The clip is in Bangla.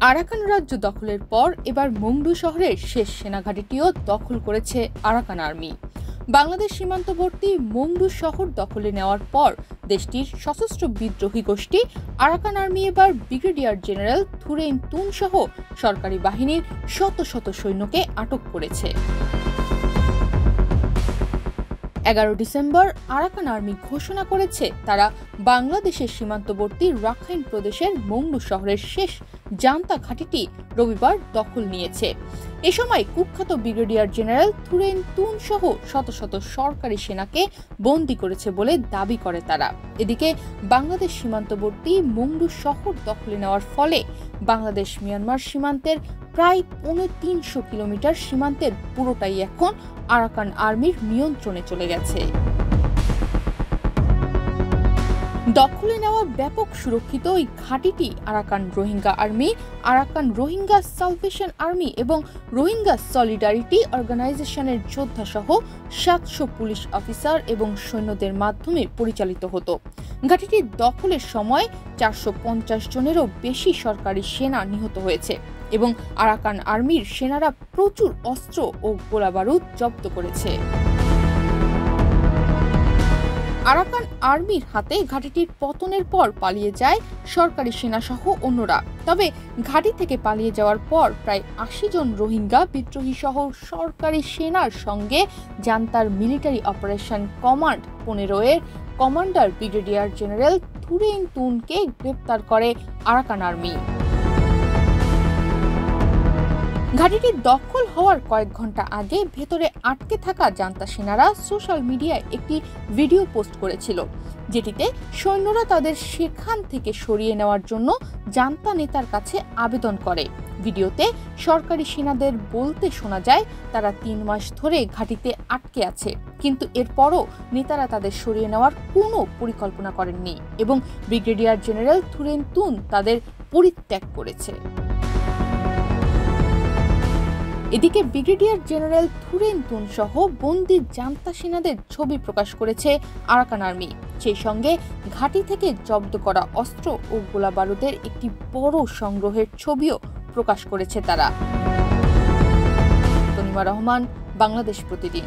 আরাকান রাজ্য দখলের পর এবার মংডু শহরের শেষ সেনাঘাঁটিটিও দখল করেছে আরাকান আর্মি। বাংলাদেশ সীমান্তবর্তী মংডু শহর দখলে নেওয়ার পর দেশটির সশস্ত্র বিদ্রোহী গোষ্ঠী আরাকান আর্মি এবার ব্রিগেডিয়ার জেনারেল থুরেইন তুন সহ সরকারি বাহিনীর শত শত সৈন্যকে আটক করেছে। 11 ডিসেম্বর আরাকান আর্মি ঘোষণা করেছে তারা বাংলাদেশের সীমান্তবর্তী রাখাইন প্রদেশের মংডু শহরের শেষ জান্তা ঘাঁটিটি রবিবার দখল নিয়েছে। এ সময় কুখ্যাত ব্রিগেডিয়ার জেনারেল থুরেইন তুন সহ শত শত সরকারি সেনাকে বন্দী করেছে বলে দাবি করে তারা। এদিকে বাংলাদেশ সীমান্তবর্তী মংডু শহর দখলে নেওয়ার ফলে বাংলাদেশ মিয়ানমার সীমান্তের প্রায় ৩৫০ কিলোমিটার সীমান্তের পুরোটাই এখন আরাকান আর্মির নিয়ন্ত্রণে চলে গেছে। দখলে নেওয়া ব্যাপক সুরক্ষিত ওই ঘাঁটিটি Arakan Rohingya Army, Arakan Rohingya Salvation Army এবং রোহিঙ্গা সলিডারিটি অর্গানাইজেশনের যোদ্ধা সহ ৭০০ পুলিশ অফিসার এবং সৈন্যদের মাধ্যমে পরিচালিত হতো। ঘাঁটিটি দখলের সময় ৪৫০ জনেরও বেশি সরকারি সেনা নিহত হয়েছে এবং আরাকান আর্মির সেনারা প্রচুর অস্ত্র ও গোলাবারুদ জব্দ করেছে। আরাকান আর্মির হাতে ঘাঁটিটির পতনের পর পালিয়ে যায় সরকারি সেনা সহ অন্যরা। তবে ঘাঁটি থেকে পালিয়ে যাওয়ার পর প্রায় ৮০ জন রোহিঙ্গা বিদ্রোহী সহ সরকারি সেনার সঙ্গে জান্তার মিলিটারি অপারেশন কমান্ড ১৫ এর কমান্ডার ব্রিগেডিয়ার জেনারেল থুরেইন তুনকে গ্রেপ্তার করে আরাকান আর্মি। ঘাঁটিটি দখল হওয়ার কয়েক ঘন্টা আগে ভেতরে আটকে থাকা জান্তা সেনারা সোশ্যাল মিডিয়ায় একটি ভিডিও পোস্ট করেছিল, যেটিতে সৈন্যরা তাদের সেখান থেকে সরিয়ে নেওয়ার জন্য জান্তা নেতার কাছে আবেদন করে। ভিডিওতে সরকারি সেনাদের বলতে শোনা যায় তারা ৩ মাস ধরে ঘাঁটিতে আটকে আছে, কিন্তু এরপরও নেতারা তাদের সরিয়ে নেওয়ার কোনো পরিকল্পনা করেননি এবং ব্রিগেডিয়ার জেনারেল থুরেইন তুন তাদের পরিত্যাগ করেছে। এদিকে ব্রিগেডিয়ার জেনারেল থুরেইন তুন সহ বন্দী জান্তা সেনাদের ছবি প্রকাশ করেছে আরাকান আর্মি। সেই সঙ্গে ঘাঁটি থেকে জব্দ করা অস্ত্র ও গোলাবারুদের একটি বড় সংগ্রহের ছবিও প্রকাশ করেছে তারা। তনিমা রহমান, বাংলাদেশ প্রতিদিন।